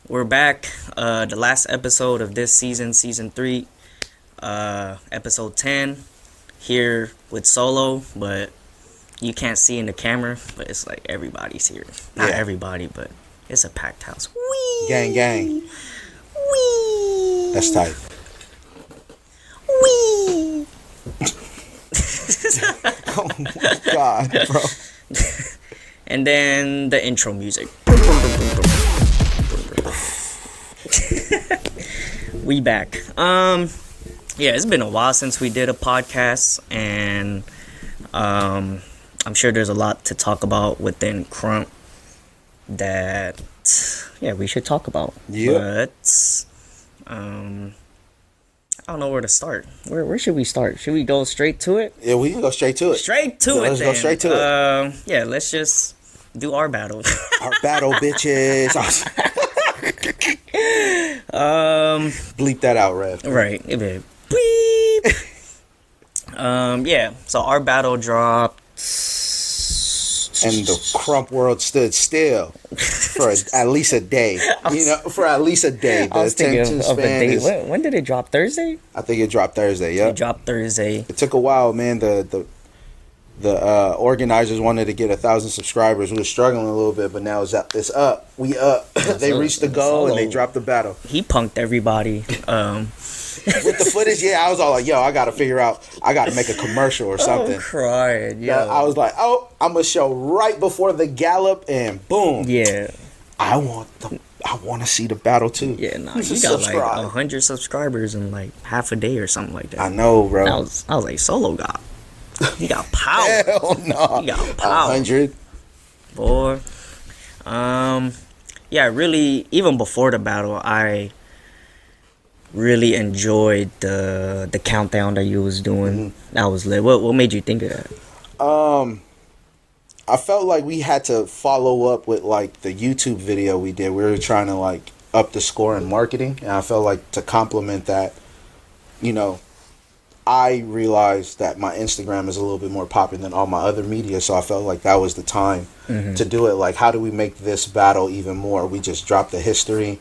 We're back. The last episode of this season, season 3, episode 10. Here with Solo, but you can't see in the camera, but it's like everybody's here. Not everybody, but it's a packed house. Wee! Gang. Wee! That's tight. Wee! Oh my god, bro. And then the intro music. We back. Yeah, it's been a while since we did a podcast, and I'm sure there's a lot to talk about within KRUMP that we should talk about. Yeah. But I don't know where to start. Where should we start? Should we go straight to it? Yeah, we can go straight to it. Let's go straight to it. Yeah, let's just do our battle. Our battle, bitches. Bleep that out, Rev. Right. Bleep. Yeah. So our battle dropped, and the KRUMP world stood still for at least a day. For at least a day. I was thinking of a date. When did it drop? Thursday? I think it dropped Thursday. Yeah. It dropped Thursday. It took a while, man. The organizers wanted to get 1,000 subscribers. We were struggling a little bit, but now it's up. We up. They reached the goal and they dropped the battle. He punked everybody. With the footage, I was all like, yo, I gotta figure out, I gotta make a commercial or something. I'm crying, yo. I was like, I'm gonna show right before the gallop, and boom. Yeah. I want to see the battle too. Yeah, nah, you got like 100 subscribers in like half a day or something like that. I know, bro. I was like, Solo he got power. Hell no. He got power. 100. Boy. Yeah, really, even before the battle, I really enjoyed the countdown that you was doing. Mm-hmm. That was lit. What made you think of that? I felt like we had to follow up with like the YouTube video we did. We were trying to like up the score in marketing, and I felt like to complement that, I realized that my Instagram is a little bit more popular than all my other media, so I felt like that was the time to do it. Like, how do we make this battle even more? We just dropped the history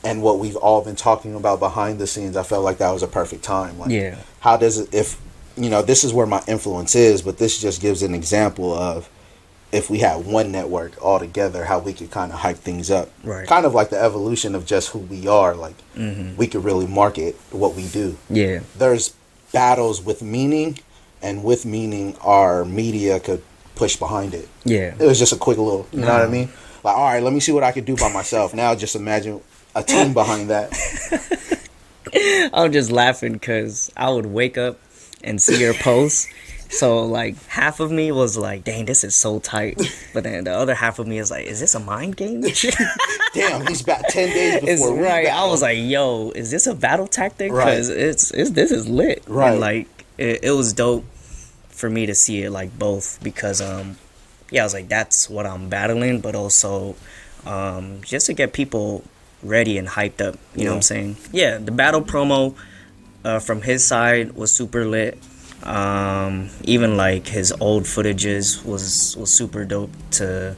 and what we've all been talking about behind the scenes. I felt like that was a perfect time. Like, how does it, if, this is where my influence is, but this just gives an example of if we had one network all together, how we could kind of hype things up. Right. Kind of like the evolution of just who we are. Like, we could really market what we do. Yeah. There's battles with meaning, and with meaning, our media could push behind it. Yeah. It was just a quick little, you know what I mean? Like, all right, let me see what I could do by myself. Now just imagine a team behind that. I'm just laughing because I would wake up and see your posts. So, like, half of me was like, dang, this is so tight. But then the other half of me is like, is this a mind game? Damn, he's about 10 days before we right. battle. I was like, yo, is this a battle tactic? Right. Because this is lit. Right. And, like, it was dope for me to see it, like, both. Because, I was like, that's what I'm battling. But also, just to get people ready and hyped up. You know what I'm saying? Yeah, the battle promo from his side was super lit. Even like his old footages was super dope to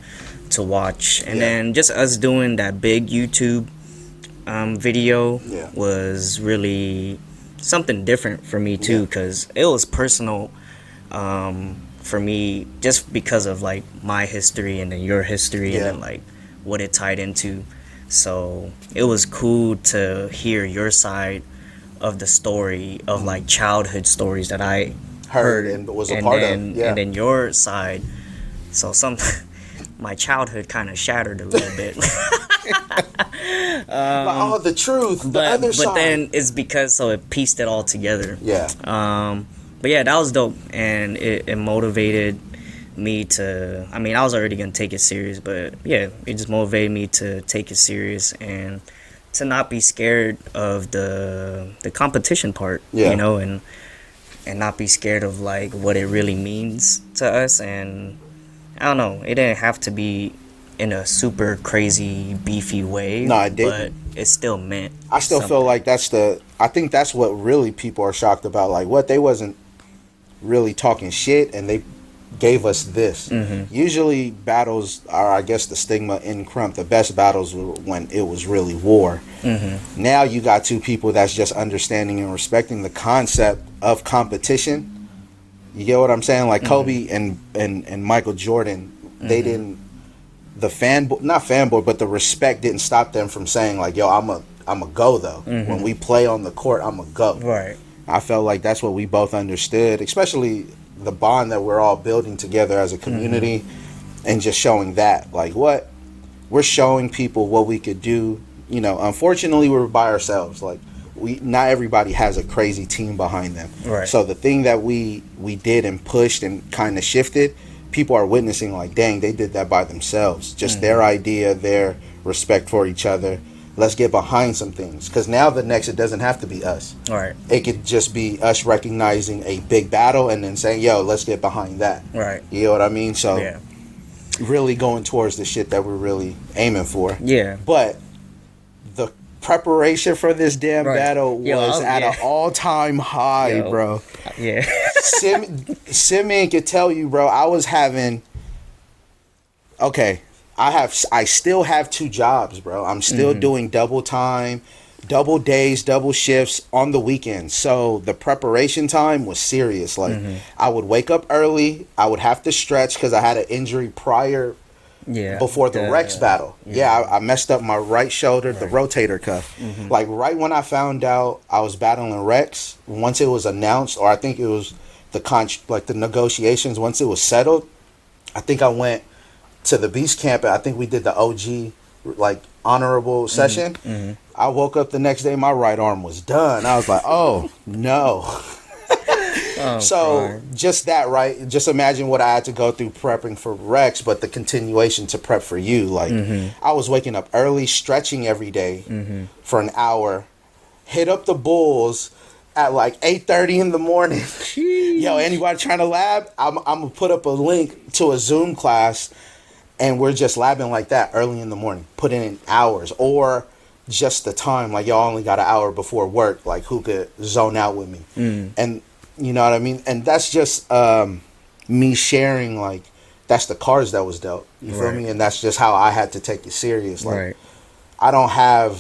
watch, and then just us doing that big YouTube video was really something different for me too, because it was personal for me, just because of like my history and then your history and then like what it tied into. So it was cool to hear your side of the story of like childhood stories that I heard and was a part of. And then your side. So my childhood kind of shattered a little bit. The truth, the other side. But then it's because it pieced it all together. Yeah. But yeah, that was dope, and it motivated me to. I mean, I was already gonna take it serious, but yeah, it just motivated me to take it serious and to not be scared of the competition part, and not be scared of like what it really means to us. And I don't know, it didn't have to be in a super crazy beefy way. No, it didn't. But it still meant I still something. feel like I think that's what really people are shocked about. Like, what, they wasn't really talking shit, and they gave us this. Usually battles are, I guess, the stigma in KRUMP. The best battles were when it was really war. Now you got two people that's just understanding and respecting the concept of competition. You get what I'm saying? Like Kobe and Michael Jordan, they didn't, the not fanboy, but the respect didn't stop them from saying like, yo, I'm a go though. When we play on the court, I'm a go. Right. I felt like that's what we both understood, especially the bond that we're all building together as a community, and just showing that, like, what we're showing people what we could do. You know, unfortunately, we're by ourselves. Like, not everybody has a crazy team behind them. Right. So the thing that we did and pushed and kind of shifted, people are witnessing like, dang, they did that by themselves. Just their idea, their respect for each other. Let's get behind some things, because now the next, it doesn't have to be us. Right. It could just be us recognizing a big battle and then saying, yo, let's get behind that. Right. You know what I mean? So Yeah. really going towards the shit that we're really aiming for. Yeah. But the preparation for this damn battle was at an all-time high, bro. Yeah. Simeon could tell you, bro, I was having... Okay. I still have 2 jobs, bro. I'm still doing double time, double days, double shifts on the weekends. So the preparation time was serious. Like, I would wake up early. I would have to stretch because I had an injury prior before the Rex battle. I messed up my right shoulder, the rotator cuff. Like, right when I found out I was battling Rex, once it was announced, or I think it was the negotiations, once it was settled, I think I went to the BEASTcamp. I think we did the OG like honorable session. I woke up the next day, my right arm was done. I was like, oh no. So just that, right? Just imagine what I had to go through prepping for Rex, but the continuation to prep for you. Like, I was waking up early, stretching every day for an hour, hit up the Bulls at like 8:30 in the morning. Yo, anybody trying to lab? I'm gonna put up a link to a Zoom class, and we're just labbing like that early in the morning, putting in hours, or just the time, like, y'all only got an hour before work, like, who could zone out with me? And you know what I mean? And that's just me sharing, like, that's the cards that was dealt. You feel me? And that's just how I had to take it serious. Like, I don't have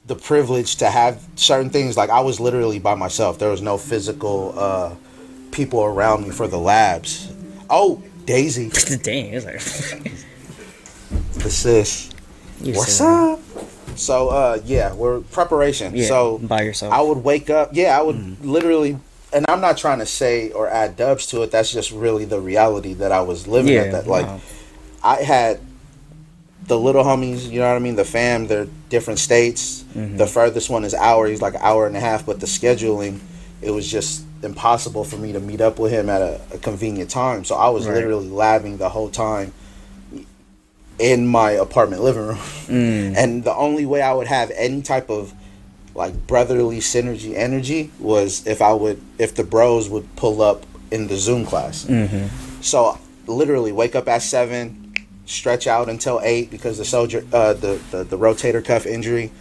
the privilege to have certain things. Like, I was literally by myself. There was no physical people around me for the labs. Oh, Daisy. Dang, it's like the sis. What's up? So we're preparation. Yeah, so by yourself. I would wake up. I would literally, and I'm not trying to say or add dubs to it. That's just really the reality that I was living at that. Like, I had the little homies, you know what I mean? The fam, they're different states. The furthest one is he's like an hour and a half, but the scheduling, it was just impossible for me to meet up with him at a convenient time. So I was literally labbing the whole time in my apartment living room. And the only way I would have any type of like brotherly synergy energy was if the bros would pull up in the Zoom class. So literally wake up at 7, stretch out until 8 because the rotator cuff injury,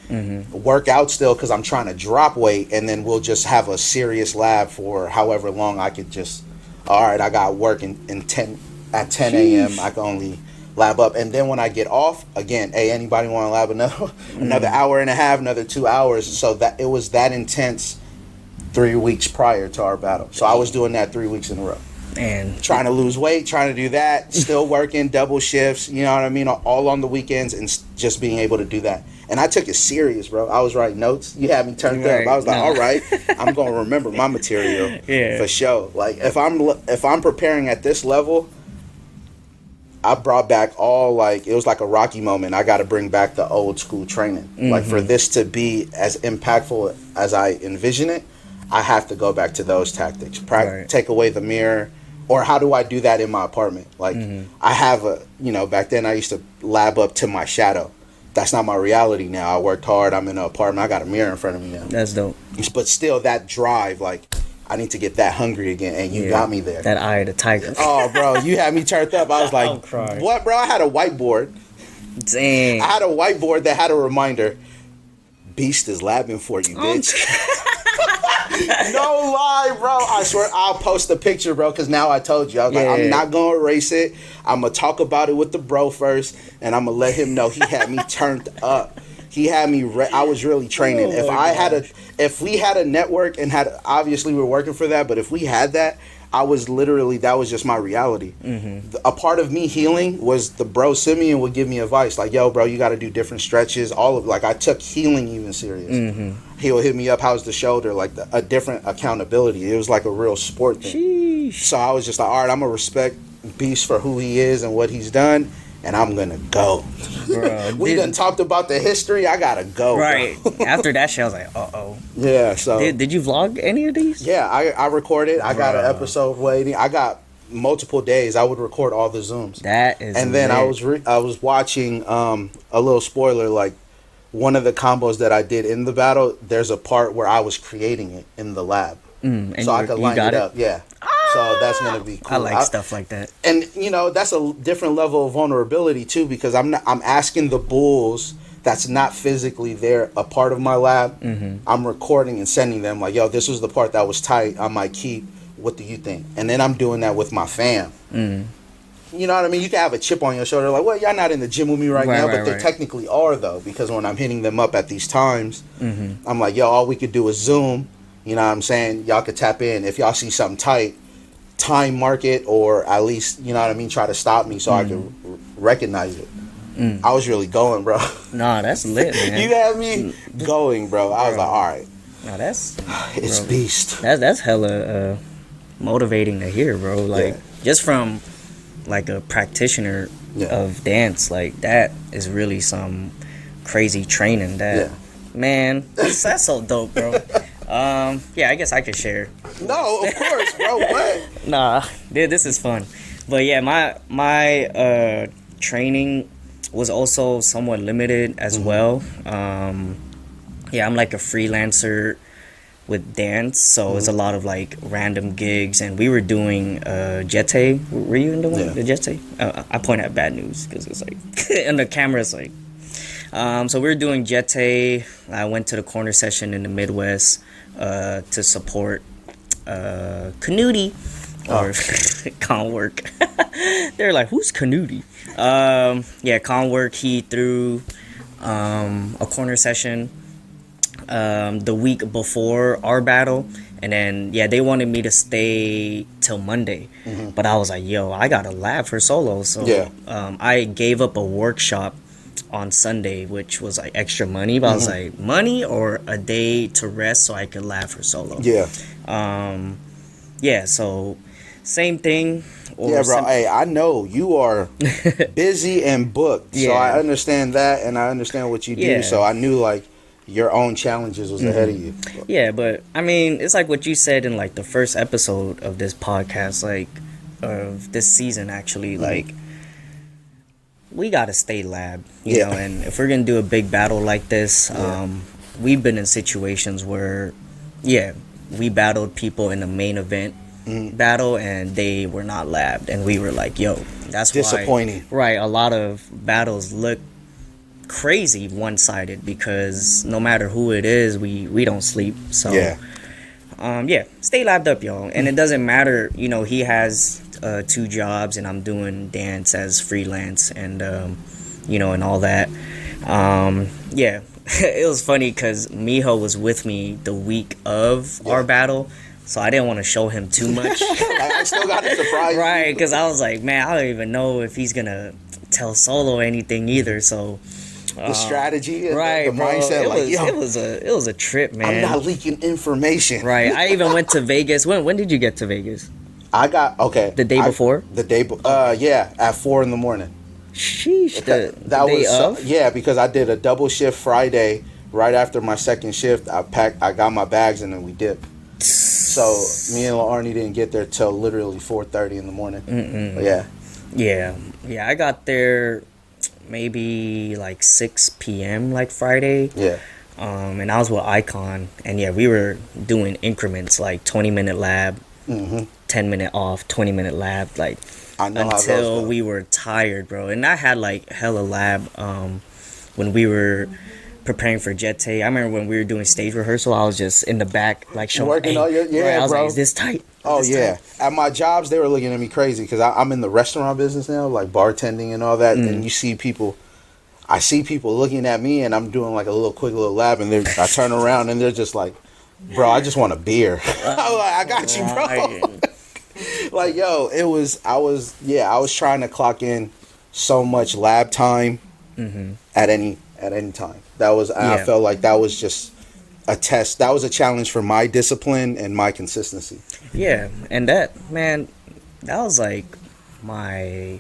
work out still because I'm trying to drop weight, and then we'll just have a serious lab for however long I could just, all right, I got work at 10 a.m. I can only lab up, and then when I get off again, hey, anybody want to lab another hour and a half, another 2 hours? So that it was that intense 3 weeks prior to our battle. So I was doing that 3 weeks in a row. And trying to lose weight, trying to do that, still working double shifts, you know what I mean, all on the weekends, and just being able to do that. And I took it serious, bro. I was writing notes. You had me turned up. I was like, all right, I'm going to remember my material for sure. Like, if I'm preparing at this level, I brought back it was like a Rocky moment. I got to bring back the old school training. Like, for this to be as impactful as I envision it, I have to go back to those tactics. Take away the mirror. Or how do I do that in my apartment? Like, I have back then I used to lab up to my shadow. That's not my reality now. I worked hard. I'm in an apartment. I got a mirror in front of me now. That's dope. But still, that drive, like, I need to get that hungry again. And you got me there. That eye of the tiger. Oh, bro, you had me turned up. I was like, what, bro? I had a whiteboard. Dang. I had a whiteboard that had a reminder. Beast is labbing for you, bitch. No lie, bro. I swear I'll post a picture, bro, because now I told you. I was like, I'm not going to erase it. I'm going to talk about it with the bro first, and I'm going to let him know he had me turned up. He had me. I was really training. If we had a network and obviously we were working for that, but if we had that, I was literally, that was just my reality. A part of me healing was the bro Simeon would give me advice like, yo, bro, you got to do different stretches. Like I took healing even serious. He'll hit me up, how's the shoulder? Like a different accountability. It was like a real sport thing. Sheesh. So I was just like, all right, I'm going to respect Beast for who he is and what he's done. And I'm gonna go. Bro, we done talked about the history. I gotta go. Right. After that shit, I was like, uh-oh. Yeah, so. Did you vlog any of these? Yeah, I recorded. I got an episode waiting. I got multiple days. I would record all the Zooms. That is And then lit. I was watching, a little spoiler, like, one of the combos that I did in the battle, there's a part where I was creating it in the lab. So I could line it up. Yeah. So that's gonna be cool. I like stuff like that. And that's a different level of vulnerability too, because I'm asking the bulls that's not physically there, a part of my lab. I'm recording and sending them like, yo, this was the part that was tight. I might keep. What do you think? And then I'm doing that with my fam. You know what I mean? You can have a chip on your shoulder, like, well, y'all not in the gym with me right now, but they technically are though, because when I'm hitting them up at these times, I'm like, yo, all we could do is Zoom. You know what I'm saying? Y'all could tap in. If y'all see something tight, time mark it, or at least, you know what I mean, try to stop me so I can recognize it. I was really going, bro. Nah, that's lit, man. You had me going, bro. I was like, all right. Nah, that's... It's bro, beast. That's hella motivating to hear, bro. Like, just from, like, a practitioner of dance, like, that is really some crazy training that... Man, that's so dope, bro. Yeah, I guess I could share. No, of course, bro. What? Nah, this is fun. But yeah, my training was also somewhat limited as well. Yeah, I'm like a freelancer with dance, so it's a lot of like random gigs, and we were doing Jete. Were you in the one? The Jete? I point at bad news because it's like, and the camera's like. So we were doing Jete. I went to the corner session in the Midwest to support Canudi or Conwork. They're like, who's Canudi? Yeah, Conwork. He threw a corner session the week before our battle, and then they wanted me to stay till Monday, but I was like, yo, I got a lab for solo, so I gave up a workshop on Sunday, which was like extra money, but I was like, money or a day to rest so I could lab for solo. So same thing. Or bro. Hey, I know you are busy and booked, so I understand that, and I understand what you do. So I knew like your own challenges was ahead of you. Yeah, but I mean, it's like what you said in like the first episode of this podcast, like of this season, actually, like. We gotta stay lab, you know, and if we're gonna do a big battle like this, we've been in situations where, we battled people in the main event battle and they were not labbed, and we were like, yo, that's disappointing. Right, a lot of battles look crazy one-sided because no matter who it is, we don't sleep. So stay labbed up, y'all, and it doesn't matter, you know, he has 2 jobs and I'm doing dance as freelance and you know, and all that. It was funny because Miho was with me the week of our battle, so I didn't want to show him too much. I still got a surprise. Right, because I was like, man, I don't even know if he's gonna tell Solo anything either. So the strategy, and the bro, mindset, it was a trip, man. I'm not leaking information. Right, I even went to Vegas. When did you get to Vegas? I got the day before. The day, at 4 a.m. Sheesh, that day was of? because I did a double shift Friday. Right after my second shift, I got my bags and then we dipped. So me and Arnie didn't get there till literally 4:30 in the morning. Yeah. I got there maybe like 6 p.m. like Friday. And I was with Icon, and we were doing increments like 20-minute lab. 10-minute off, 20-minute lab, like until we were tired, bro. And I had like hella lab when we were preparing for Jet Tay. I remember when we were doing stage rehearsal, I was just in the back, like showing, Working all your, yeah, I was bro. like, is this tight? Oh yeah, at my jobs they were looking at me crazy because I'm in the restaurant business now, like bartending and all that. And you see people, I see people looking at me, and I'm doing like a quick little lap, and I turn around and they're just like, "Bro, I just want a beer." I'm like, "I got you, bro." Like, yo, I was trying to clock in so much lab time at any time. I felt like that was just a test. That was a challenge for my discipline and my consistency. Yeah, and that was like my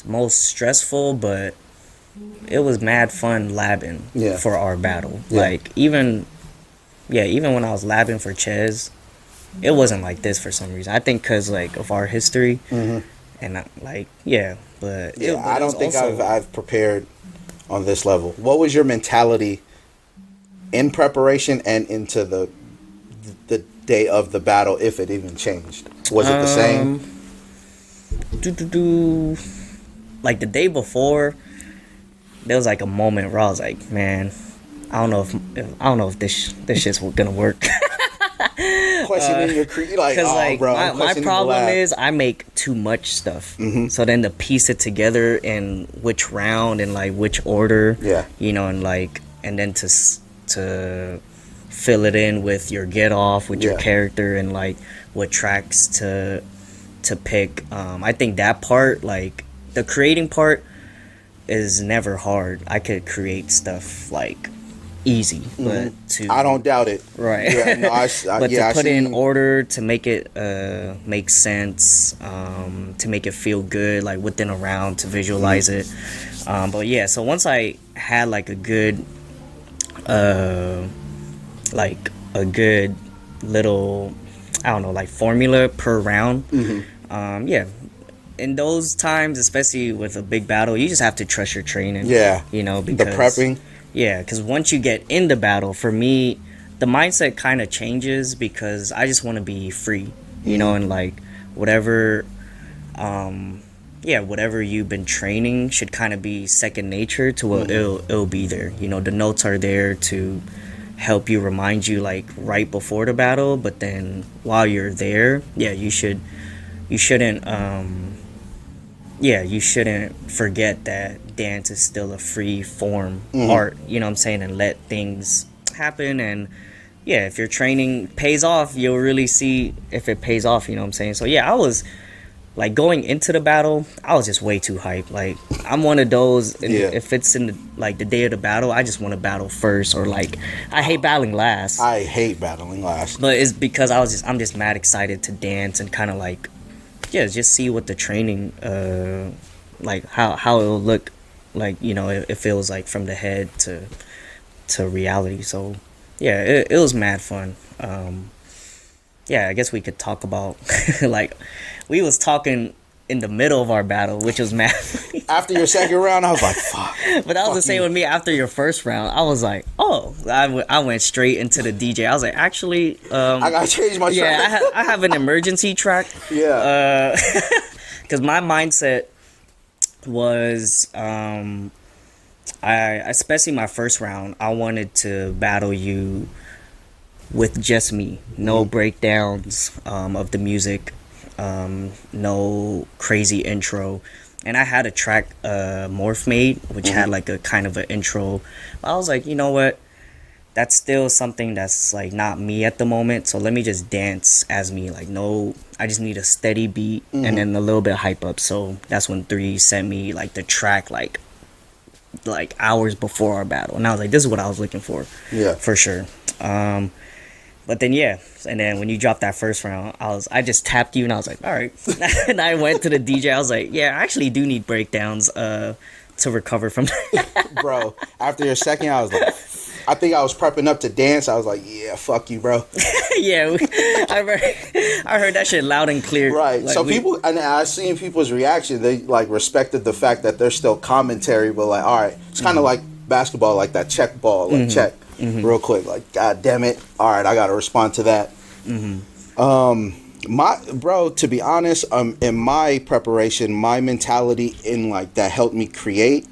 most stressful, but it was mad fun labbing for our battle. Yeah. Like even when I was labbing for Chez, it wasn't like this for some reason. I think because like of our history, and but I don't think I've prepared on this level. What was your mentality in preparation and into the day of the battle, if it even changed? Was it the same? Like the day before, there was like a moment where I was like, man, I don't know if this shit's gonna work. Questioning your like, oh, like, bro, my problem is I make too much stuff. So then to piece it together in which round and like which order, and then to fill it in with your get off with your character and like what tracks to pick. I think that part, like the creating part, is never hard. I could create stuff like easy, but I don't doubt it. Right. Yeah, no, but to put it in order, to make it make sense, to make it feel good, like within a round, to visualize it. But yeah, so once I had like a good little, I don't know, like formula per round. In those times, especially with a big battle, you just have to trust your training. Yeah. Because the prepping. Yeah, because once you get in the battle, for me, the mindset kind of changes because I just want to be free, and like whatever you've been training should kind of be second nature to what it'll be there. The notes are there to help you, remind you like right before the battle, but then while you're there, you shouldn't forget that dance is still a free form art, and let things happen. And if your training pays off, you'll really see if it pays off, so I was like, going into the battle, I was just way too hyped. Like, I'm one of those, if it's in the day of the battle, I just want to battle first, or like I hate battling last. But it's because I'm just mad excited to dance and kind of like just see what the training like how it'll look like, it feels like from the head to reality. So it was mad fun. I guess we could talk about like we was talking in the middle of our battle, which was mad funny. After your second round, I was like, fuck. But that was the same with me. After your first round, I was like, I went straight into the DJ. I was like, actually, I gotta change my track. I have an emergency track. Yeah. Because my mindset was, especially my first round, I wanted to battle you with just me, no breakdowns of the music, no crazy intro. And I had a track Morph made, which had like a kind of an intro. But I was like, you know what, that's still something that's like not me at the moment, so let me just dance as me. Like, no, I just need a steady beat and then a little bit of hype up. So that's when 3 sent me like the track like hours before our battle, and I was like, this is what I was looking for. For sure. But then and then when you dropped that first round, I just tapped you and I was like, all right. And I went to the DJ. I was like, I actually do need breakdowns to recover from that. Bro, after your second, I was like, I think I was prepping up to dance. I was like, yeah, fuck you, bro. I heard that shit loud and clear. Right. Like, so people, and I seen people's reaction. They like respected the fact that there's still commentary, but like, all right, it's kind of like basketball, like that check ball, like check. Real quick, like, god damn it, all right, I gotta respond to that. To be honest, in my preparation, my mentality in like that helped me create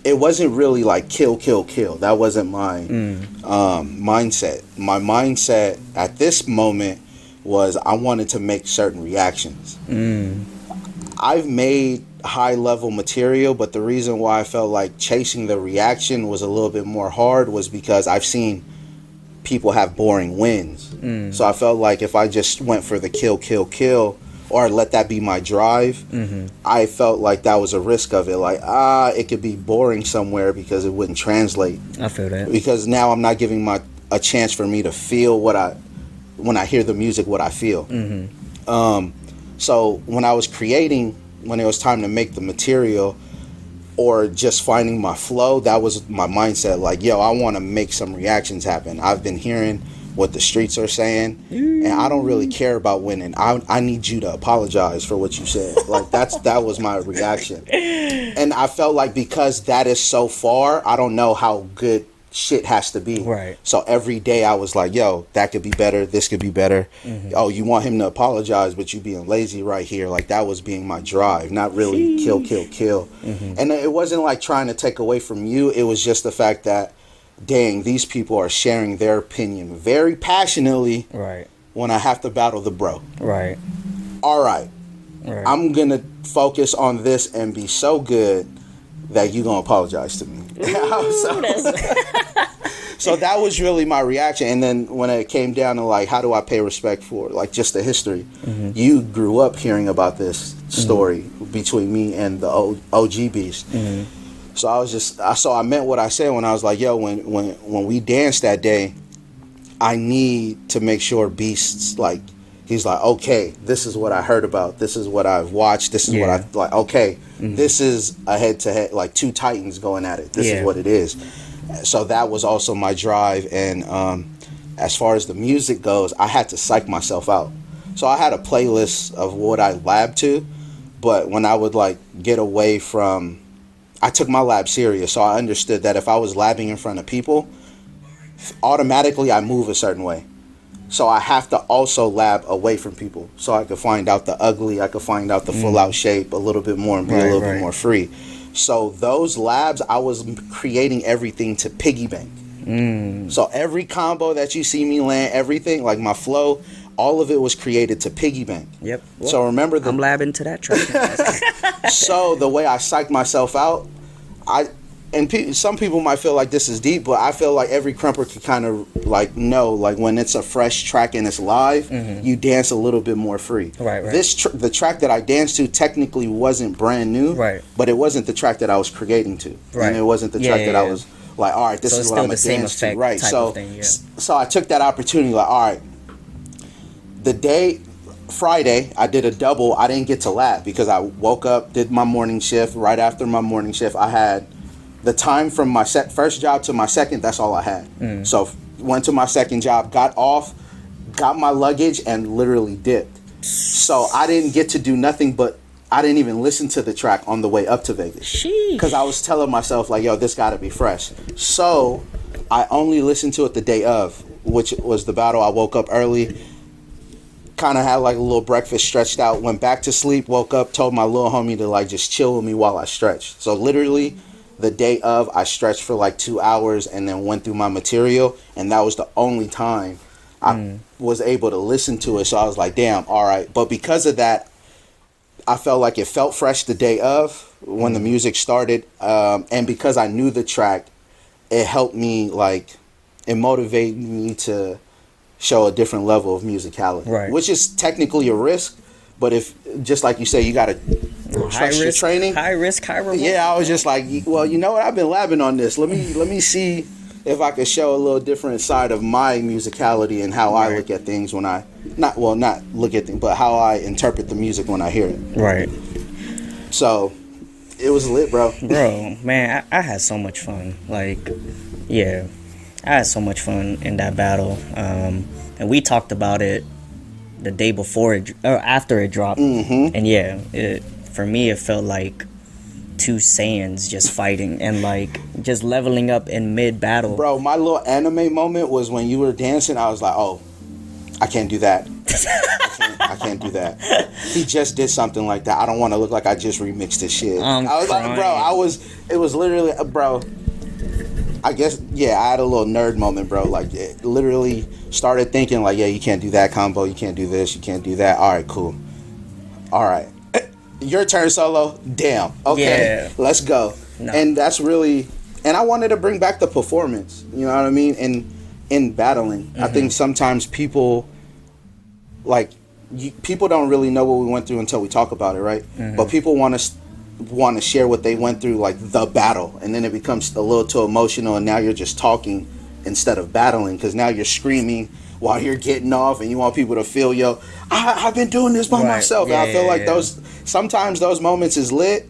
it wasn't really like kill, kill, kill. That wasn't my mindset. My mindset at this moment was I wanted to make certain reactions. I've made high level material, but the reason why I felt like chasing the reaction was a little bit more hard was because I've seen people have boring wins. So I felt like if I just went for the kill, kill, kill, or let that be my drive, I felt like that was a risk of it. Like, it could be boring somewhere because it wouldn't translate. I feel that. Because now I'm not giving a chance for me to feel when I hear the music, what I feel. So when I was creating, when it was time to make the material or just finding my flow, that was my mindset. Like, yo, I want to make some reactions happen. I've been hearing what the streets are saying, and I don't really care about winning. I need you to apologize for what you said. Like, that was my reaction. And I felt like because that is so far, I don't know how good shit has to be. Right. So every day I was like, yo, that could be better, this could be better. Oh, you want him to apologize, but you being lazy right here. Like, that was being my drive, not really kill, kill, kill. And it wasn't like trying to take away from you. It was just the fact that, dang, these people are sharing their opinion very passionately. Right. When I have to battle the bro. Right. All right. I'm gonna focus on this and be so good that you gonna apologize to me. So that was really my reaction. And then when it came down to like, how do I pay respect for like just the history? You grew up hearing about this story between me and the OG Beast. So I meant what I said when I was like, yo, when we danced that day, I need to make sure Beast's like, he's like, okay, this is what I heard about. This is what I've watched. This is what I like. Okay, this is a head-to-head, like two titans going at it. This is what it is. So that was also my drive. And as far as the music goes, I had to psych myself out. So I had a playlist of what I labbed to. But when I would like get away from, I took my lab serious. So I understood that if I was labbing in front of people, automatically I move a certain way. So I have to also lab away from people so I could find out the ugly, I could find out the full out shape a little bit more and be a little bit more free. So those labs, I was creating everything to piggy bank. So every combo that you see me land, everything, like my flow, all of it was created to piggy bank. Yep. Well, so remember I'm labbing to that track. So the way I psyched myself out, some people might feel like this is deep, but I feel like every krumper can kind of like know, like when it's a fresh track and it's live, you dance a little bit more free. Right. The track that I danced to technically wasn't brand new, but it wasn't the track that I was creating to, and it wasn't the track that I was like, all right, this is what I'm gonna dance to, right? So, so I took that opportunity, like, all right, the day Friday I did a double. I didn't get to lap because I woke up, did my morning shift. Right after my morning shift, I had the time from my first job to my second, that's all I had. So went to my second job, got off, got my luggage, and literally dipped. So I didn't get to do nothing, but I didn't even listen to the track on the way up to Vegas. Because I was telling myself, like, yo, this gotta be fresh. So I only listened to it the day of, which was the battle. I woke up early, kind of had like a little breakfast, stretched out, went back to sleep, woke up, told my little homie to like just chill with me while I stretched. So literally the day of, I stretched for like 2 hours and then went through my material, and that was the only time I was able to listen to it. So I was like, damn, all right. But because of that, I felt like it felt fresh the day of when the music started, and because I knew the track, it helped me, like, it motivated me to show a different level of musicality, which is technically a risk. But if, just like you say, you gotta trust your training. High risk, high reward. Yeah, I was just like, well, you know what? I've been labbing on this. Let me see if I could show a little different side of my musicality and how I look at things when I not look at things, but how I interpret the music when I hear it. Right. So it was lit, bro. Bro, man, I had so much fun. Like, yeah, I had so much fun in that battle. And we talked about it the day before it, or after it dropped. And yeah, for me it felt like two Saiyans just fighting and like just leveling up in mid battle. Bro, my little anime moment was when you were dancing. I was like, oh, I can't do that. I can't do that. He just did something like that. I don't want to look like I just remixed his shit. I was like, bro, it was literally, bro, I guess, yeah, I had a little nerd moment, bro. Like, it literally started thinking, like, yeah, you can't do that combo, you can't do this, you can't do that. All right, cool. All right. Your turn, Solo. Damn. Okay, yeah. Let's go. No. And that's really, and I wanted to bring back the performance, you know what I mean? And in battling, I think sometimes people, like, people don't really know what we went through until we talk about it, right? But people want to share what they went through, like the battle, and then it becomes a little too emotional, and now you're just talking instead of battling, because now you're screaming while you're getting off, and you want people to feel, yo, I've been doing this by myself. Yeah, and I feel like sometimes those moments is lit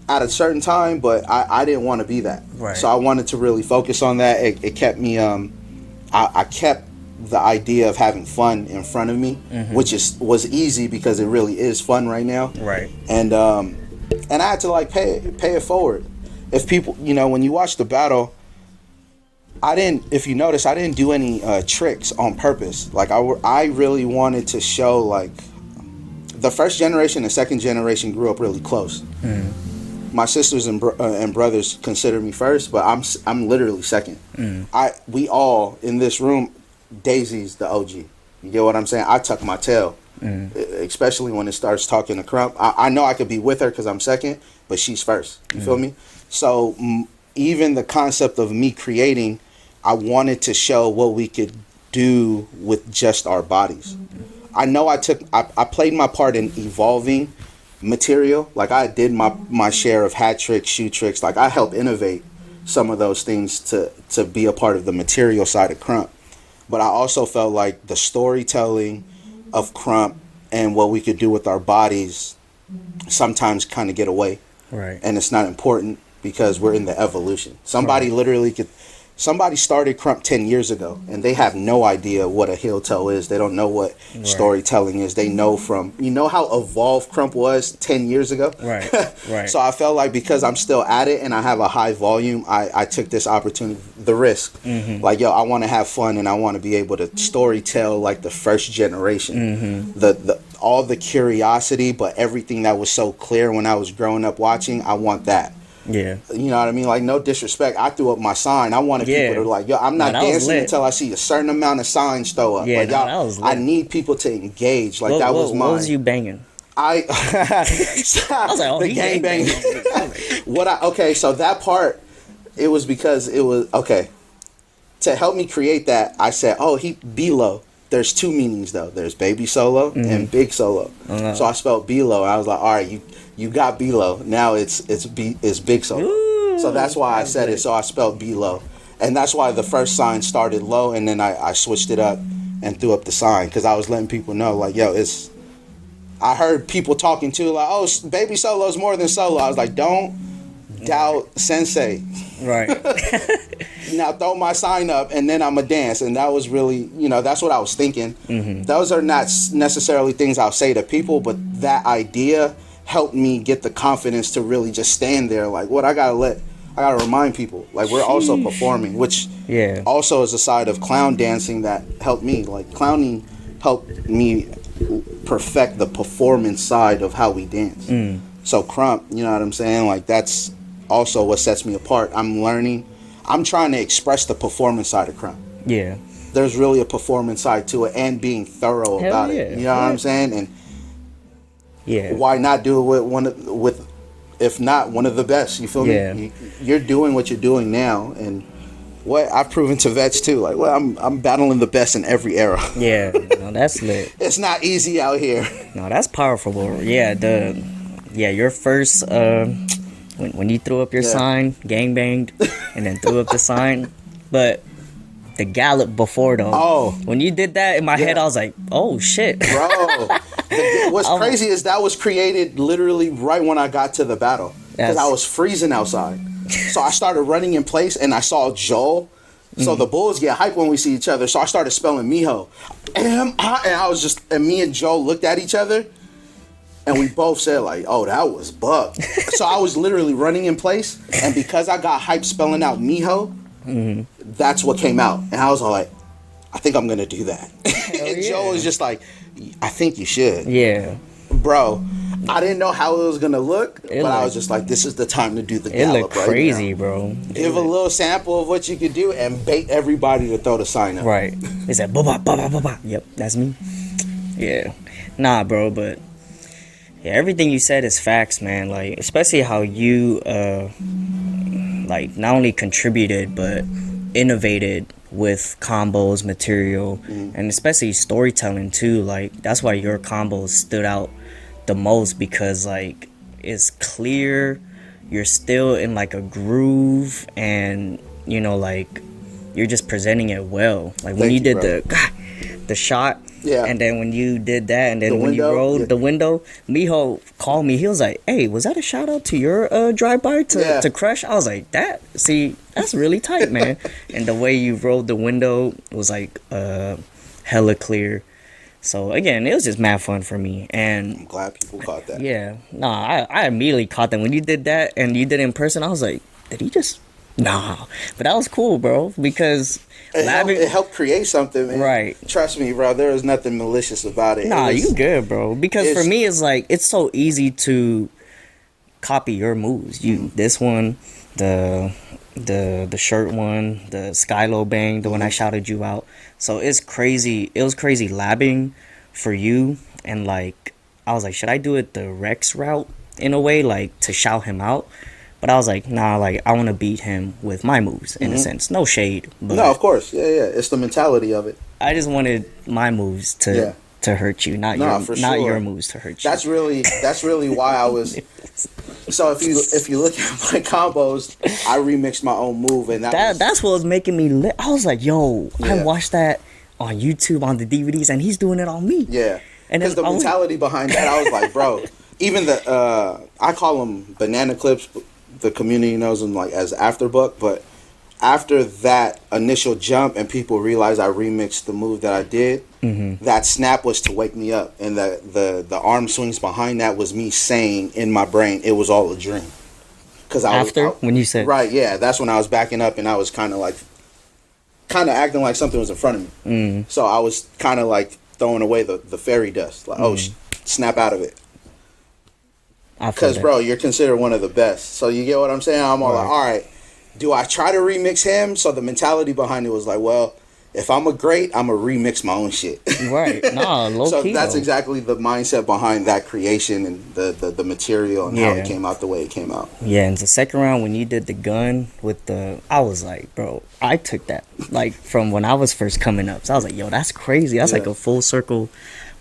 at a certain time, but I didn't want to be that. Right. So I wanted to really focus on that. It kept me, I kept the idea of having fun in front of me, which was easy because it really is fun right now. Right. And I had to like pay it forward. If people, you know, when you watch the battle, if you notice, I didn't do any tricks on purpose. Like I really wanted to show, like, the first generation and second generation grew up really close. My sisters and brothers consider me first, but I'm literally second. We all in this room, Daisy's the OG. You get what I'm saying? I tuck my tail, especially when it starts talking to KRUMP. I know I could be with her because I'm second, but she's first. You feel me? So even the concept of me creating, I wanted to show what we could do with just our bodies. I know I played my part in evolving material. Like, I did my share of hat tricks, shoe tricks. Like, I helped innovate some of those things to be a part of the material side of KRUMP. But I also felt like the storytelling of KRUMP and what we could do with our bodies sometimes kind of get away. Right. And it's not important because we're in the evolution. Somebody started KRUMP 10 years ago, and they have no idea what a heel toe is. They don't know what storytelling is. They know from, you know how evolved KRUMP was 10 years ago? Right, right. So I felt like because I'm still at it and I have a high volume, I took this opportunity, the risk. Like, yo, I want to have fun and I want to be able to story tell like the first generation. All the curiosity, but everything that was so clear when I was growing up watching, I want that. Yeah. You know what I mean? Like, no disrespect. I threw up my sign. I wanted people to like, yo, I'm not dancing until I see a certain amount of signs throw up. Yeah, like, y'all, I need people to engage. Like, what was you banging? I was like, oh, the gang banging. Okay, so that part, it was because it was, okay. To help me create that, I said, oh, B-Lo. There's two meanings though. There's baby solo and big solo. So I spelled B-Lo. I was like, all right, you got B-Lo. Now it's big solo. Ooh, so that's why I said it. So I spelled B-Lo. And that's why the first sign started low, and then I switched it up and threw up the sign, because I was letting people know, like, yo, I heard people talking too, like, oh, baby solo is more than solo. I was like, don't doubt sensei. Right. Now throw my sign up and then I'ma dance. And that was really, you know, that's what I was thinking. Those are not necessarily things I'll say to people, but that idea helped me get the confidence to really just stand there. Like, what I gotta remind people, like, we're also performing, which also is a side of clown dancing that helped me. Like, clowning helped me perfect the performance side of how we dance. So KRUMP, you know what I'm saying? Like, that's also what sets me apart. I'm trying to express the performance side of KRUMP. Yeah. There's really a performance side to it, and being thorough about it. You know what I'm saying? And why not do it if not one of the best? You feel me? You're doing what you're doing now, and what I've proven to vets too. Like, well, I'm battling the best in every era. Yeah, no, that's lit. It's not easy out here. No, that's powerful, bro. Yeah, your first when you threw up your sign, gang banged, and then threw up the sign. But the gallop before though. Oh. When you did that, in my head I was like, oh shit. Bro. What's crazy is that was created literally right when I got to the battle. Because I was freezing outside. So I started running in place and I saw Joel. So the bulls get hyped when we see each other. So I started spelling Miho. And me and Joel looked at each other. And we both said, like, oh, that was buck. So I was literally running in place. And because I got hyped spelling out Miho, that's what came out. And I was all like, I think I'm going to do that. And Joe was just like, I think you should. Yeah. Bro, I didn't know how it was gonna look, but I was looked- just like, this is the time to do the It gallop looked right crazy, now. bro. Give a little sample of what you could do and bait everybody to throw the sign up. Right. It's like, ba-ba. Yep, that's me. Yeah. Nah, bro, but yeah, everything you said is facts, man. Like, especially how you, like, not only contributed, but innovated with combos, material, and especially storytelling, too. Like, that's why your combos stood out the most, because, like, it's clear, you're still in, like, a groove, and, you know, like, you're just presenting it well. Like, when you did the shot, and then when you did that, and then when you rolled the window, Miho called me. He was like, "Hey, was that a shout out to your drive-by to Crush?" I was like, that's really tight, man. And the way you rolled the window was like hella clear. So again, it was just mad fun for me, and I'm glad people caught that. Yeah, nah, I immediately caught that when you did that, and you did it in person. I was like, did he just? Nah, but that was cool, bro, because it helped create something, man. Right. Trust me, bro. There was nothing malicious about it. Nah, you good, bro. Because for me, it's like, it's so easy to copy your moves. This one, the shirt one, the Skylo bang, the one I shouted you out. So it's crazy. It was crazy labbing for you, and like, I was like, should I do it the Rex route in a way, like to shout him out? But I was like, nah, like, I want to beat him with my moves, in a sense. No shade. But no, of course. Yeah. It's the mentality of it. I just wanted my moves to hurt you, not your moves to hurt you. That's really why I was. So if you look at my combos, I remixed my own move, and that's what was making me lit. I was like, yo, I watched that on YouTube on the DVDs, and he's doing it on me. Yeah, because the mentality behind that, I was like, bro, even I call them banana clips. The community knows them like as afterbuck, but after that initial jump and people realized I remixed the move that I did, that snap was to wake me up, and the arm swings behind that was me saying in my brain it was all a dream. Because when you said right, yeah, that's when I was backing up and I was kind of acting like something was in front of me. So I was kind of like throwing away the fairy dust, like snap out of it. Because, bro, you're considered one of the best. So you get what I'm saying? I'm all like, all right, do I try to remix him? So the mentality behind it was like, well, if I'm a great, I'm going to remix my own shit. Right. Nah, low so key. So that's exactly the mindset behind that creation and the material and how it came out the way it came out. Yeah, and the second round when you did the gun with I was like, bro, I took that, like, from when I was first coming up. So I was like, yo, that's crazy. That's like a full circle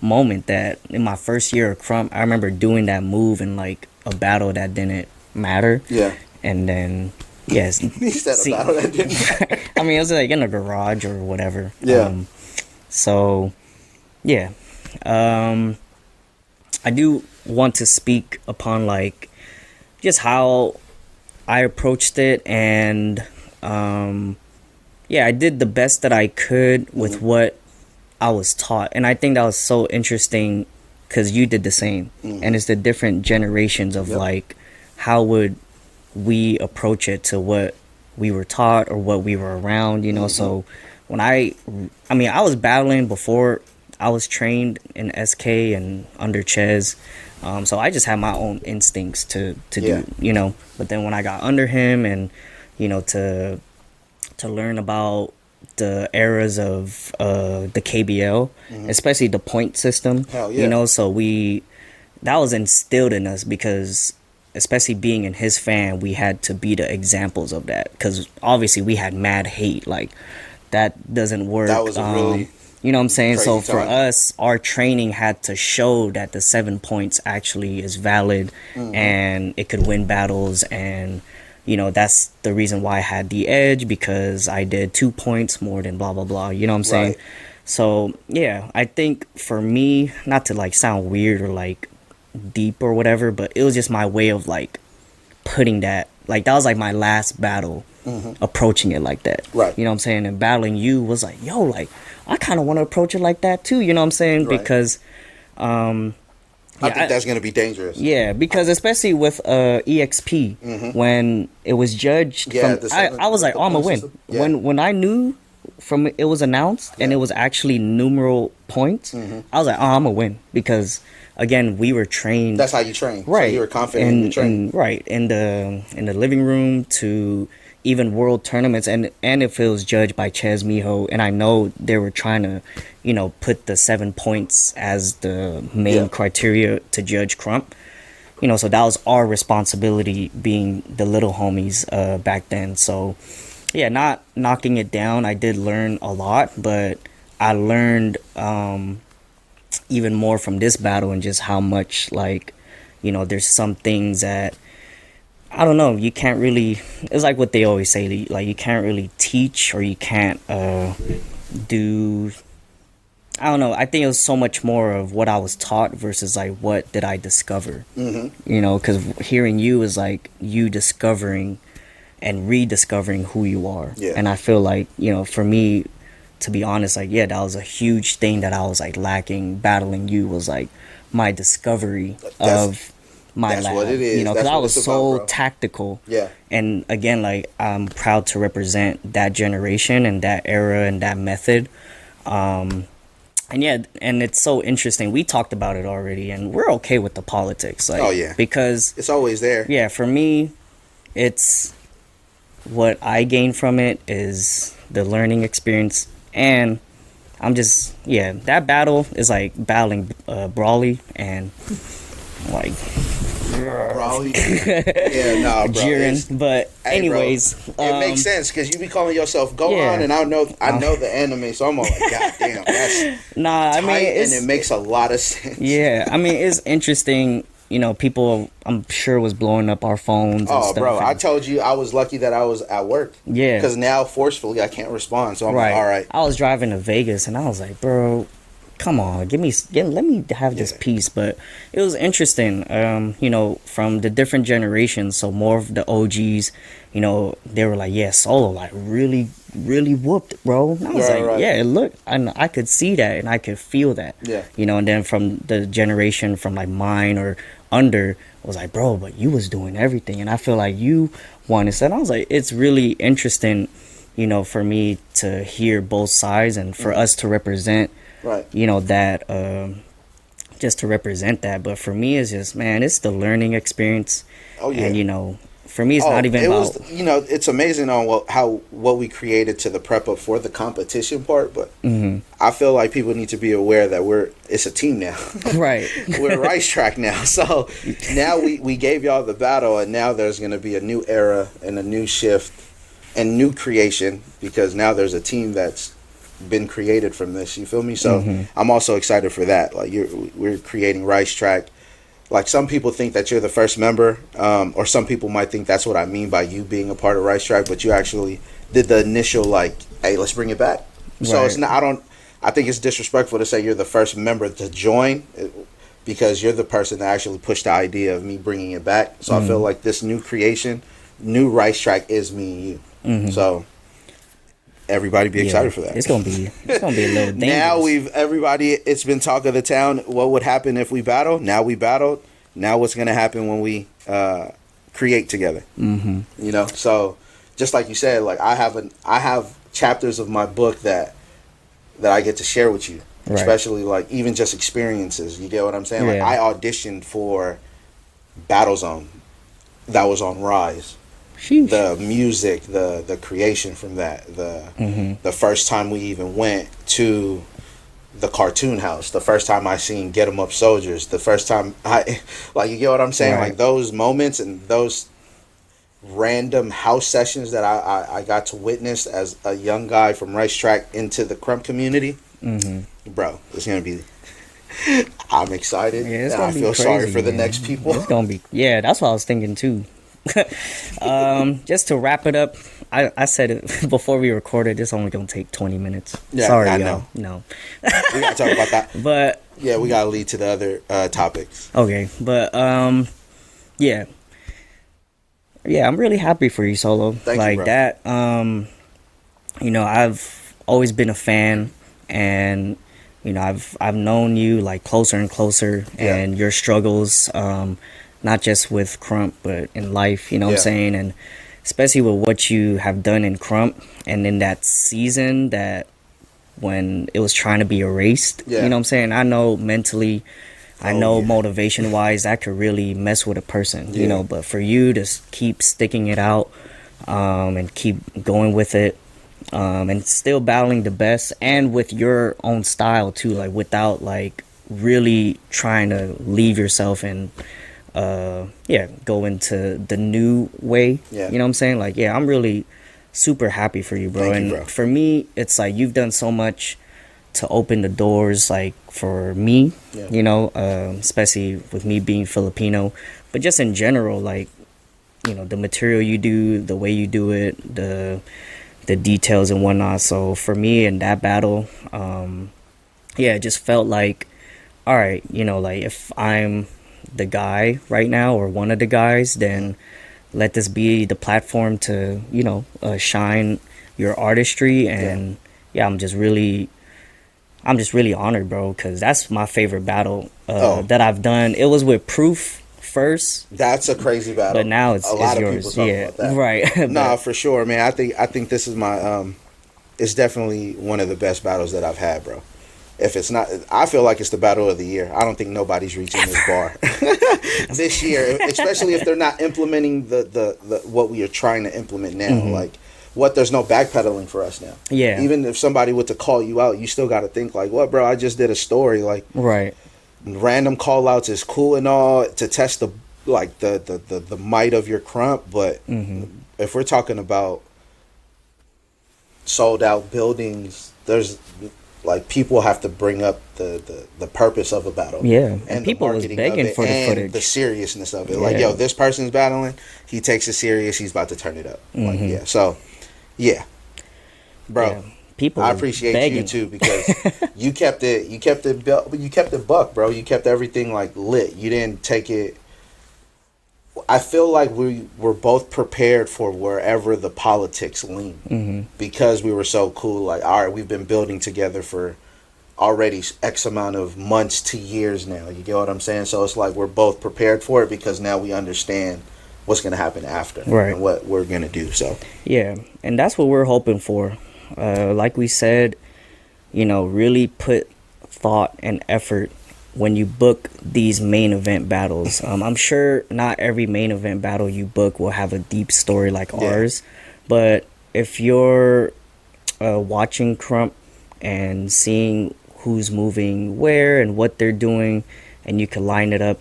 moment that in my first year of KRUMP, I remember doing that move in like a battle that didn't matter. Yeah. And then yes, he said a battle that didn't matter. I mean, it was like in a garage or whatever. Yeah. So yeah, I do want to speak upon like just how I approached it, and I did the best that I could with what I was taught. And I think that was so interesting because you did the same. And it's the different generations of like, how would we approach it to what we were taught or what we were around, you know? So when I was battling before I was trained in SK and under Ches. So I just had my own instincts to do, you know? But then when I got under him and, you know, to learn about the eras of the KBL, especially the point system, you know, so that was instilled in us because especially being in his fan, we had to be the examples of that because obviously we had mad hate, like that doesn't work. That was really you know what I'm saying? So for time. us, our training had to show that the 7 points actually is valid and it could win battles, and you know, that's the reason why I had the edge, because I did 2 points more than blah, blah, blah. You know what I'm saying? Right. So, yeah, I think for me, not to, like, sound weird or, like, deep or whatever, but it was just my way of, like, putting that. Like, that was, like, my last battle, approaching it like that. Right. You know what I'm saying? And battling you was like, yo, like, I kind of want to approach it like that, too. You know what I'm saying? Right. Because, I think that's going to be dangerous. Yeah, because especially with EXP, when it was judged, I was like, oh, I'm going to win. Yeah. When I knew from it was announced and it was actually numeral points, I was like, oh, I'm gonna win, because again, we were trained. That's how you train, right? So you were confident in your training, right in the living room to even world tournaments, and if it was judged by Ches Miho, and I know they were trying to, put the 7 points as the main criteria to judge KRUMP. So that was our responsibility, being the little homies back then. So yeah, not knocking it down. I did learn a lot, but I learned even more from this battle, and just how much, like, there's some things that, I don't know, you can't really, it's like what they always say, like, you can't really teach, or you can't do, I don't know. I think it was so much more of what I was taught versus like what did I discover. Because hearing you is like you discovering and rediscovering who you are. And I feel like, for me, to be honest, like, yeah, that was a huge thing that I was like lacking. Battling you was like my discovery of my that's lab. what it is. Because I was so tactical. And again, like, I'm proud to represent that generation and that era and that method. And yeah, and it's so interesting. We talked about it already, and we're okay with the politics. Like, because it's always there. Yeah, for me, it's what I gain from it is the learning experience, and I'm just, that battle is like battling Brawley and like Brawley. Bro. Jiren. But anyways, bro, it makes sense, because you be calling yourself Gohan, and I know the anime, so I'm all like, God damn, that's I mean, and it makes a lot of sense. Yeah, I mean, it's interesting. People, I'm sure, was blowing up our phones and stuff. Bro, I told you I was lucky that I was at work. Yeah. Because now, forcefully, I can't respond, so I'm like, all right. I was driving to Vegas, and I was like, bro, come on, let me have this piece. But it was interesting, from the different generations. So more of the OGs, they were like, yeah, Solo, like, really, really whooped, bro. And I was yeah, look, I could see that, and I could feel that. And then from the generation from like mine or under, was like, bro, but you was doing everything, and I feel like you won. And I was like, it's really interesting, for me to hear both sides, and for us to represent that, just to represent that. But for me, it's just, man, it's the learning experience. And for me, it's not even about, it's amazing on what we created to the prep up for the competition part. But I feel like people need to be aware that it's a team now. Right. We're Rice Track now. So now we gave y'all the battle, and now there's going to be a new era and a new shift and new creation, because now there's a team that's been created from this. You feel me? So I'm also excited for that. Like, we're creating Rice Track. Like, some people think that you're the first member, or some people might think that's what I mean by you being a part of Rice Track, but you actually did the initial, like, hey, let's bring it back. So it's not, I think it's disrespectful to say you're the first member to join, because you're the person that actually pushed the idea of me bringing it back. So I feel like this new creation, new Rice Track, is me and you. So everybody be excited for that. It's gonna be a little dangerous. Now it's been talk of the town. What would happen if we battled? Now we battled. Now what's gonna happen when we create together? So just like you said, like, I have chapters of my book that I get to share with you, especially like even just experiences. You get what I'm saying? Like, I auditioned for Battlezone, that was on Rise. Sheesh. The music, the creation from that, the first time we even went to the cartoon house, the first time I seen Get 'Em Up Soldiers, the first time you get what I'm saying? Like, those moments and those random house sessions that I got to witness as a young guy from Rice Track into the KRUMP community, bro, it's gonna be. I'm excited. Yeah, and I feel crazy, sorry for the next people. It's gonna be. Yeah, that's what I was thinking too. Just to wrap it up, I said it before we recorded, it's only gonna take 20 minutes. Sorry, I know. No. We gotta talk about that. But yeah, we gotta lead to the other topics. Okay, but yeah, I'm really happy for you, Solo. Thank like you, bro. That. I've always been a fan, and I've known you like closer and closer, and your struggles, not just with KRUMP, but in life, what I'm saying. And especially with what you have done in KRUMP and in that season that when it was trying to be erased. Yeah. You know what I'm saying? I know mentally, I Oh, know yeah. motivation wise, that could really mess with a person, Yeah. you know, but for you to keep sticking it out and keep going with it and still battling the best and with your own style too, like without like really trying to leave yourself and go into the new way. Yeah. You know what I'm saying? Like, yeah, I'm really super happy for you, bro. Thank you, And bro. for me, it's like you've done so much to open the doors, like for me, Yeah. you know, especially with me being Filipino, but just in general, like, you know, the material you do, the way you do it, the details and whatnot. So for me in that battle, it just felt like, all right, you know, like if I'm the guy right now or one of the guys, then let this be the platform to, you know, shine your artistry. And I'm just really honored, bro, because that's my favorite battle that I've done. It was with Proof first, That's a crazy battle. but now it's a lot of yours. people talk about that. Right. Nah, for sure, man. I think this is my it's definitely one of the best battles that I've had, bro. If it's not, I feel like it's the battle of the year. I don't think nobody's reaching this bar this year, especially if they're not implementing the what we are trying to implement now. Like, there's no backpedaling for us now. Yeah. Even if somebody were to call you out, you still got to think like, what, bro? I just did a story. Like, Right. random call outs is cool and all to test the might of your KRUMP, but if we're talking about sold out buildings, there's like people have to bring up the purpose of a battle. Yeah, and people the was marketing begging of it for the and footage. the seriousness of it. Like, Yeah. yo, this person's battling, he takes it serious, he's about to turn it up. Like, yeah. So, yeah. Bro. Yeah. People I was appreciate begging. you too, because you kept it buck, bro. You kept everything like lit. You didn't take it. I feel like we were both prepared for wherever the politics lean, because we were so cool. Like, all right, we've been building together for already X amount of months to years now. You get what I'm saying? So it's like we're both prepared for it, because now we understand what's going to happen after, Right. and what we're going to do. So Yeah, and that's what we're hoping for. Like we said, you know, really put thought and effort when you book these main event battles. I'm sure not every main event battle you book will have a deep story like ours, but if you're watching KRUMP and seeing who's moving where and what they're doing, and you can line it up,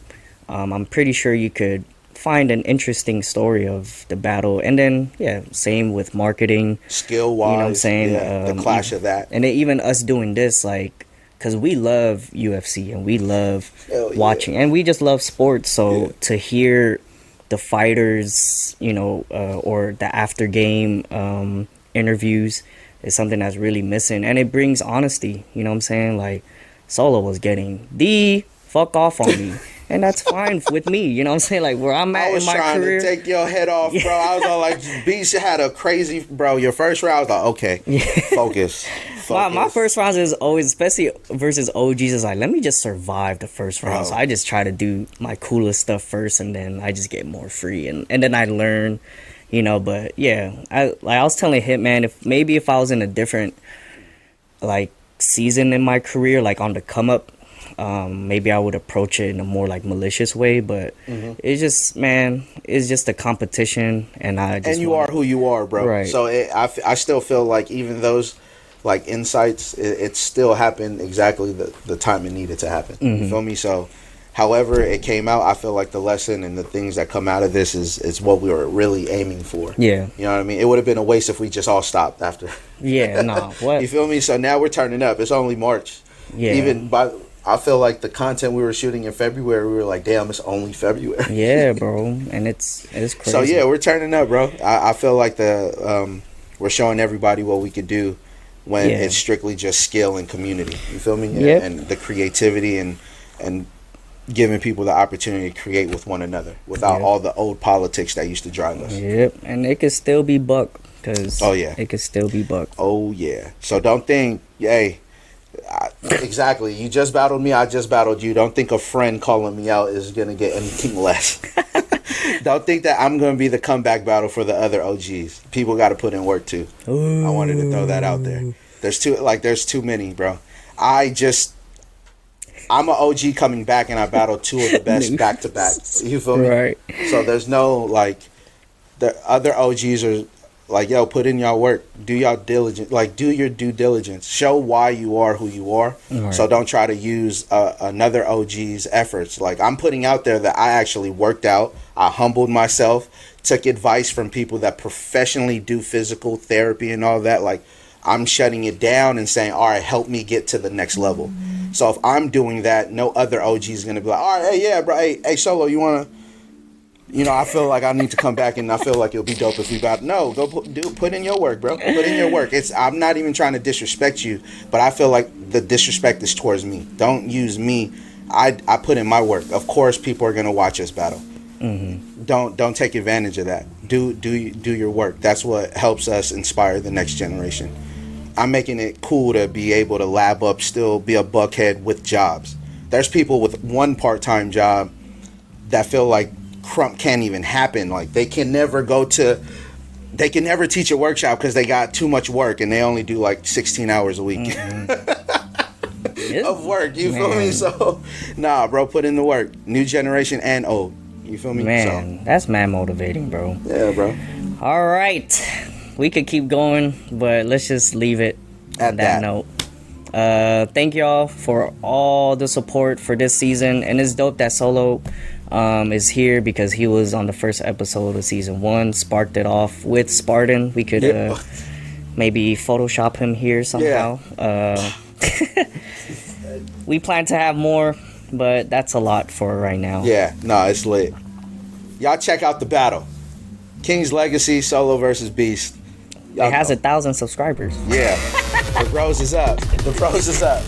I'm pretty sure you could find an interesting story of the battle. And then same with marketing, skill wise, you know what I'm saying, the clash of that. and then even us doing this, like, because we love UFC and we love watching, and we just love sports. So to hear the fighters, you know, or the after game interviews is something that's really missing, and it brings honesty. You know what I'm saying? Like, Solo was getting the fuck off on me. And that's fine with me, you know what I'm saying? Like, where I'm at in my career. I was trying to take your head off, bro. I was all like, Beast had a crazy, bro. Your first round, I was like, okay, focus. My first rounds is always, especially versus OGs, is like, let me just survive the first round. Bro. So I just try to do my coolest stuff first, and then I just get more free, and then I learn, you know. But yeah, I was telling Hitman, if I was in a different like season in my career, like on the come up, maybe I would approach it in a more like malicious way, but it's just, man, it's just a competition, and you are who you are, bro. Right. So I still feel like even those like insights, it still happened exactly the time it needed to happen. You feel me? So however it came out, I feel like the lesson and the things that come out of this is what we were really aiming for. Yeah. You know what I mean? It would have been a waste if we just all stopped after. Yeah, nah, what? You feel me? So now we're turning up. It's only March. Yeah. I feel like the content we were shooting in February, we were like, damn, it's only February. Yeah, bro. And it's crazy. So yeah, we're turning up, bro. I feel like we're showing everybody what we could do when it's strictly just skill and community. You feel me? Yep. And the creativity and giving people the opportunity to create with one another without all the old politics that used to drive us. Yep. And it could still be buck, because it could still be buck. Oh yeah. So don't think, hey, exactly, you just battled me, I just battled you. Don't think a friend calling me out is gonna get anything less. Don't think that I'm gonna be the comeback battle for the other OGs. People got to put in work too. I wanted to throw that out there. There's too many, bro. I'm an OG coming back, and I battled two of the best back to back. You feel me? Right. So there's no like the other OGs are like, yo, put in y'all work, do y'all diligence, like do your due diligence, show why you are who you are. Right. So don't try to use another OG's efforts. Like I'm putting out there that I actually worked out, I humbled myself, took advice from people that professionally do physical therapy and all that. Like I'm shutting it down and saying, all right, help me get to the next level. So if I'm doing that, no other OG is gonna be like, all right, hey, yeah, bro, hey, Solo, you wanna, I feel like I need to come back, and I feel like it'll be dope if we battle. No, go put in your work, bro. Put in your work. I'm not even trying to disrespect you, but I feel like the disrespect is towards me. Don't use me. I put in my work. Of course, people are gonna watch us battle. Mm-hmm. Don't take advantage of that. Do your work. That's what helps us inspire the next generation. I'm making it cool to be able to lab up, still be a buckhead with jobs. There's people with one part-time job that feel like KRUMP can't even happen. Like they can never teach a workshop because they got too much work and they only do like 16 hours a week of work. You feel me? So, nah, bro, put in the work. New generation and old. You feel me? Man, so, that's mad motivating, bro. Yeah, bro. All right. We could keep going, but let's just leave it at on that note. Thank y'all for all the support for this season, and it's dope that Solo is here because he was on the first episode of season 1, sparked it off with Spartan. We could maybe Photoshop him here somehow. We plan to have more, but that's a lot for right now. Yeah, no, it's lit. Y'all check out the battle. King's Legacy, Solo versus Beast. It has 1,000 subscribers. Yeah. The bros is up. The bros is up.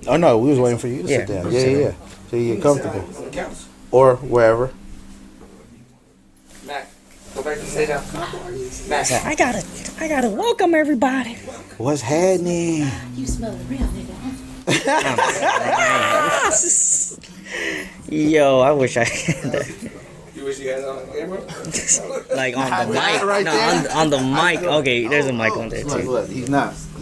Oh no, we was waiting for you to sit down. Yeah. So you get comfortable. Or wherever. Mac, go back and sit down. Mac. I gotta welcome everybody. What's happening? You smell the real nigga, huh? Yo, I wish I had that. You wish you had it on camera? Like on the mic. Right No, there. on the mic. Okay, there's a mic on there Look, too. look, he's not.